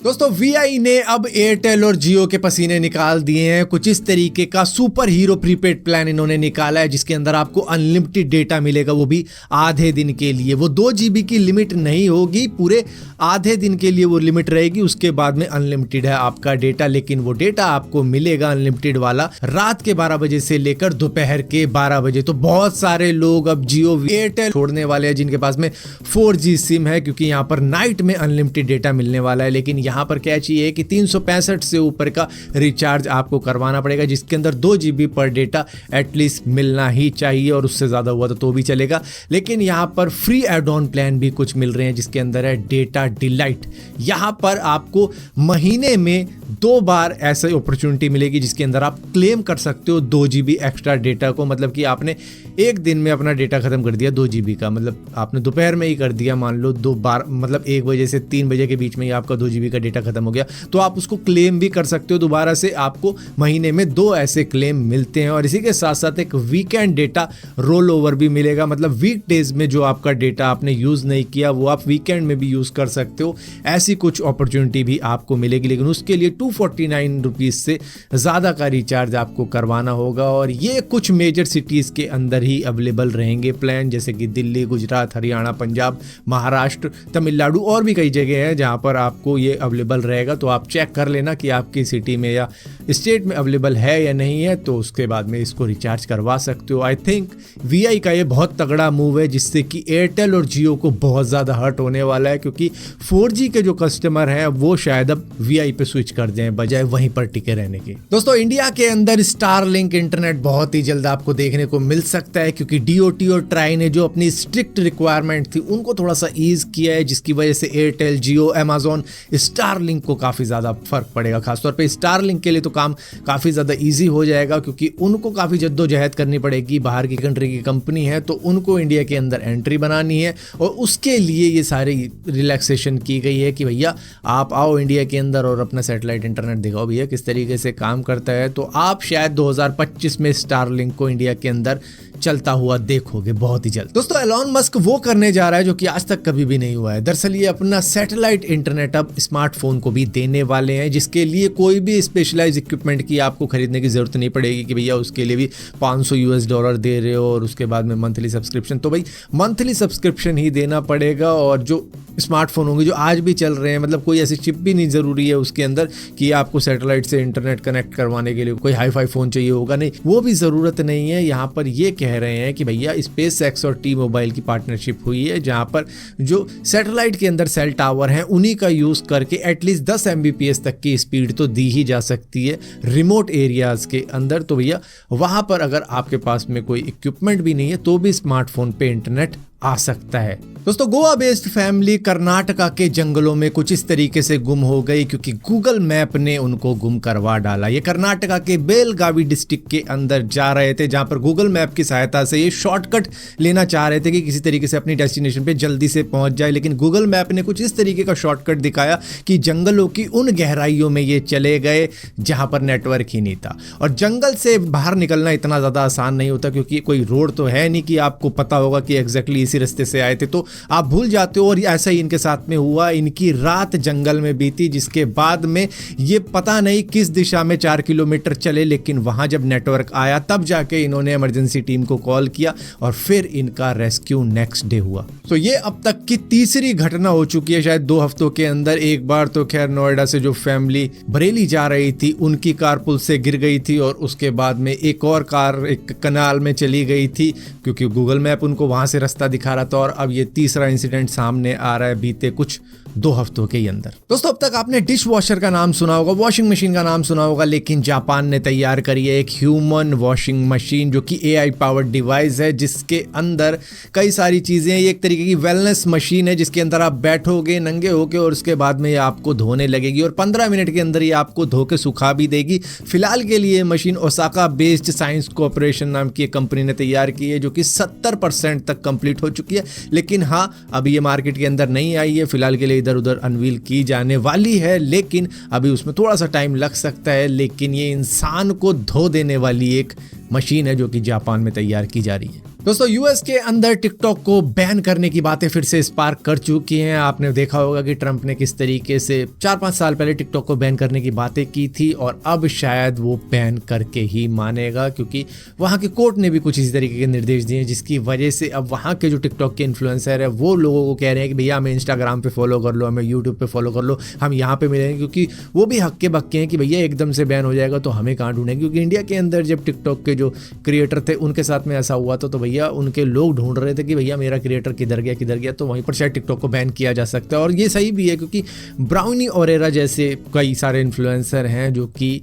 दोस्तों वीआई ने अब एयरटेल और जियो के पसीने निकाल दिए हैं। कुछ इस तरीके का सुपर हीरो प्रीपेड प्लान इन्होंने निकाला है जिसके अंदर आपको अनलिमिटेड डेटा मिलेगा, वो भी आधे दिन के लिए। वो 2 GB की लिमिट नहीं होगी, पूरे आधे दिन के लिए वो लिमिट रहेगी। उसके बाद में अनलिमिटेड है आपका डेटा, लेकिन वो डेटा आपको मिलेगा अनलिमिटेड वाला रात के 12 बजे से लेकर दोपहर के 12 बजे। तो बहुत सारे लोग अब जियो एयरटेल छोड़ने वाले हैं जिनके पास में 4G सिम है, क्योंकि यहाँ पर नाइट में अनलिमिटेड डेटा मिलने वाला है। लेकिन यहाँ पर क्या चाहिए कि 365 से ऊपर का रिचार्ज आपको करवाना पड़ेगा, जिसके अंदर 2 GB पर डेटा एटलीस्ट मिलना ही चाहिए, और उससे ज़्यादा हुआ तो भी चलेगा। लेकिन यहाँ पर फ्री एड ऑन प्लान भी कुछ मिल रहे हैं जिसके अंदर है डेटा डिलाइट। यहाँ पर आपको महीने में 2 बार ऐसे अपॉर्चुनिटी मिलेगी जिसके अंदर आप क्लेम कर सकते हो 2 GB एक्स्ट्रा डेटा को। मतलब कि आपने एक दिन में अपना डेटा खत्म कर दिया 2 GB का, मतलब आपने दोपहर में ही कर दिया, मान लो 2 बार, मतलब 1 बजे से 3 बजे के बीच में ही आपका 2 GB का डेटा खत्म हो गया, तो आप उसको क्लेम भी कर सकते हो दोबारा से। आपको महीने में 2 ऐसे क्लेम मिलते हैं, और इसी के साथ साथ एक वीकेंड डेटा रोल ओवर भी मिलेगा। मतलब वीक डेज में जो आपका डेटा आपने यूज नहीं किया वो आप वीकेंड में भी यूज कर सकते हो। ऐसी कुछ अपॉर्चुनिटी भी आपको मिलेगी, लेकिन उसके लिए 249 रुपीज से ज्यादा का रिचार्ज आपको करवाना होगा। और ये कुछ मेजर सिटीज के अंदर ही अवेलेबल रहेंगे प्लान, जैसे कि दिल्ली, गुजरात, हरियाणा, पंजाब, महाराष्ट्र, तमिलनाडु और भी कई जगह हैं जहां पर आपको ये अवेलेबल रहेगा। तो आप चेक कर लेना कि आपकी सिटी में या स्टेट में अवेलेबल है या नहीं है, तो उसके बाद में इसको रिचार्ज करवा सकते हो। आई थिंक वीआई का ये बहुत तगड़ा मूव है जिससे कि एयरटेल और जियो को बहुत ज़्यादा हर्ट होने वाला है, क्योंकि 4G के जो कस्टमर हैं वो शायद अब वीआई पे स्विच कर जाएं बजाय वहीं पर टिके रहने के। दोस्तों इंडिया के अंदर स्टारलिंक इंटरनेट बहुत ही जल्द आपको देखने को मिल सकता है, क्योंकि डीओटी और ट्राई ने जो अपनी स्ट्रिक्ट रिक्वायरमेंट थी उनको थोड़ा सा ईज किया है, जिसकी वजह से एयरटेल, जियो, अमेजॉन, स्टारलिंक को काफ़ी ज़्यादा फर्क पड़ेगा। खासतौर पे स्टारलिंक के लिए तो काम काफ़ी ज़्यादा इजी हो जाएगा, क्योंकि उनको काफ़ी जद्दोजहद करनी पड़ेगी। बाहर की कंट्री की कंपनी है तो उनको इंडिया के अंदर एंट्री बनानी है, और उसके लिए ये सारी रिलैक्सेशन की गई है कि भैया आप आओ इंडिया के अंदर और अपना सैटेलाइट इंटरनेट दिखाओ भैया किस तरीके से काम करता है। तो आप शायद 2025 में स्टारलिंक को इंडिया के अंदर चलता हुआ देखोगे बहुत ही जल्द। दोस्तों एलॉन मस्क वो करने जा रहा है जो कि आज तक कभी भी नहीं हुआ है। दरअसल ये अपना सैटेलाइट इंटरनेट अब स्मार्टफोन को भी देने वाले हैं, जिसके लिए कोई भी स्पेशलाइज इक्विपमेंट की आपको खरीदने की जरूरत नहीं पड़ेगी कि भैया उसके लिए भी $500 दे रहे हो और उसके बाद में मंथली सब्सक्रिप्शन। तो भाई मंथली सब्सक्रिप्शन ही देना पड़ेगा। और जो स्मार्टफोन होंगे जो आज भी चल रहे हैं, मतलब कोई ऐसी चिप भी नहीं जरूरी है उसके अंदर कि आपको सैटेलाइट से इंटरनेट कनेक्ट करवाने के लिए कोई हाई-फाई फोन चाहिए होगा, नहीं, वो भी जरूरत नहीं है। यहाँ पर ये कह रहे हैं कि भैया स्पेस एक्स और टी मोबाइल की पार्टनरशिप हुई है, जहां पर जो सैटेलाइट के अंदर सेल टावर हैं उन्हीं का यूज करके एटलीस्ट 10 Mbps तक की स्पीड तो दी ही जा सकती है रिमोट एरियाज के अंदर। तो भैया वहां पर अगर आपके पास में कोई इक्विपमेंट भी नहीं है तो भी स्मार्टफोन पे इंटरनेट आ सकता है। दोस्तों गोवा बेस्ड फैमिली कर्नाटका के जंगलों में कुछ इस तरीके से गुम हो गई, क्योंकि गूगल मैप ने उनको गुम करवा डाला। ये कर्नाटका के बेलगावी डिस्ट्रिक्ट के अंदर जा रहे थे, जहां पर गूगल मैप की सहायता से ये शॉर्टकट लेना चाह रहे थे कि किसी तरीके से अपनी डेस्टिनेशन पे जल्दी से पहुंच जाए। लेकिन गूगल मैप ने कुछ इस तरीके का शॉर्टकट दिखाया कि जंगलों की उन गहराइयों में ये चले गए जहां पर नेटवर्क ही नहीं था। और जंगल से बाहर निकलना इतना ज़्यादा आसान नहीं होता, क्योंकि कोई रोड तो है नहीं कि आपको पता होगा कि एग्जैक्टली इसी रास्ते से आए थे, तो आप भूल जाते हो। और ऐसा ही इनके साथ में हुआ, इनकी रात जंगल में बीती, जिसके बाद में ये पता नहीं किस दिशा में 4 किलोमीटर चले, लेकिन वहां जब नेटवर्क आया तब जाके इन्होंने इमरजेंसी टीम को कॉल किया और फिर इनका रेस्क्यू नेक्स्ट डे हुआ। तो ये अब तक की तीसरी घटना हो चुकी है शायद 2 हफ्तों के अंदर। एक बार तो खैर नोएडा से जो फैमिली बरेली जा रही थी उनकी कार पुल से गिर गई थी, और उसके बाद में एक और कार एक कनाल में चली गई थी, क्योंकि गूगल मैप उनको वहां से रास्ता दिखा रहा था। और अब ये तीसरा इंसिडेंट सामने आ रहा है बीते कुछ 2 हफ्तों के अंदर। दोस्तों अब तक आपने डिश वॉशर का नाम सुना होगा, वॉशिंग मशीन का नाम सुना होगा, लेकिन जापान ने तैयार करी है एक ह्यूमन वॉशिंग मशीन जो कि AI पावर्ड डिवाइस है, जिसके अंदर कई सारी चीजें। ये एक तरीके की वेलनेस मशीन है जिसके अंदर आप बैठोगे नंगे होके और उसके बाद में ये आपको धोने लगेगी, और 15 मिनट के अंदर ये आपको धो के सुखा भी देगी। फिलहाल के लिए machine Osaka based science cooperation नाम की एक कंपनी ने तैयार की है, जो कि 70% तक कंप्लीट हो चुकी है। लेकिन हाँ, अभी ये मार्केट के अंदर नहीं आई है, फिलहाल के लिए इधर उधर अनवील की जाने वाली है, लेकिन अभी उसमें थोड़ा सा टाइम लग सकता है। लेकिन ये इंसान को धो देने वाली एक मशीन है जो कि जापान में तैयार की जा रही है। दोस्तों यूएस के अंदर टिकटॉक को बैन करने की बातें फिर से स्पार्क कर चुकी हैं। आपने देखा होगा कि ट्रंप ने किस तरीके से 4-5 साल पहले टिकटॉक को बैन करने की बातें की थी और अब शायद वो बैन करके ही मानेगा, क्योंकि वहाँ की कोर्ट ने भी कुछ इसी तरीके के निर्देश दिए, जिसकी वजह से अब वहाँ के जो टिकटॉक के इन्फ्लुएंसर है वो लोगों को कह रहे हैं कि भैया हमें इंस्टाग्राम पे फॉलो कर लो, हमें यूट्यूब पे फॉलो कर लो, हम यहाँ पे मिलेंगे, क्योंकि वो भी हक्के बक्के हैं कि भैया एकदम से बैन हो जाएगा तो हमें कहाँ ढूंढेंगे। क्योंकि इंडिया के अंदर जब टिकटॉक के जो क्रिएटर थे उनके साथ में ऐसा हुआ था तो भैया उनके लोग ढूंढ रहे थे कि भैया मेरा क्रिएटर किधर गया, तो वहीं पर शायद टिकटॉक को बैन किया जा सकता है। और ये सही भी है, क्योंकि ब्राउनी ओरेरा जैसे कई सारे इन्फ्लुएंसर हैं जो कि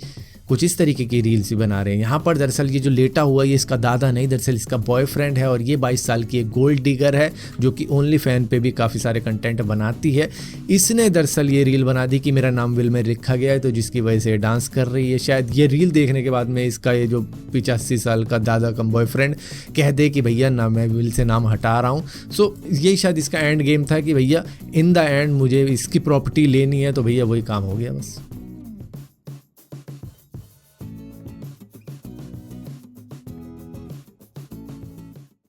कुछ इस तरीके की रील्स भी बना रहे हैं। यहाँ पर दरअसल ये जो लेटा हुआ ये इसका दादा नहीं, दरअसल इसका बॉयफ्रेंड है और ये 22 साल की एक गोल्ड डिगर है जो कि ओनली फैन पे भी काफ़ी सारे कंटेंट बनाती है। इसने दरअसल ये रील बना दी कि मेरा नाम विल में लिखा गया है, तो जिसकी वजह से डांस कर रही है। शायद ये रील देखने के बाद में इसका ये जो 85 साल का दादा कम बॉयफ्रेंड कह दे कि भैया ना मैं विल से नाम हटा रहा हूँ। सो यही शायद इसका एंड गेम था कि भैया इन द एंड मुझे इसकी प्रॉपर्टी लेनी है, तो भैया वही काम हो गया बस।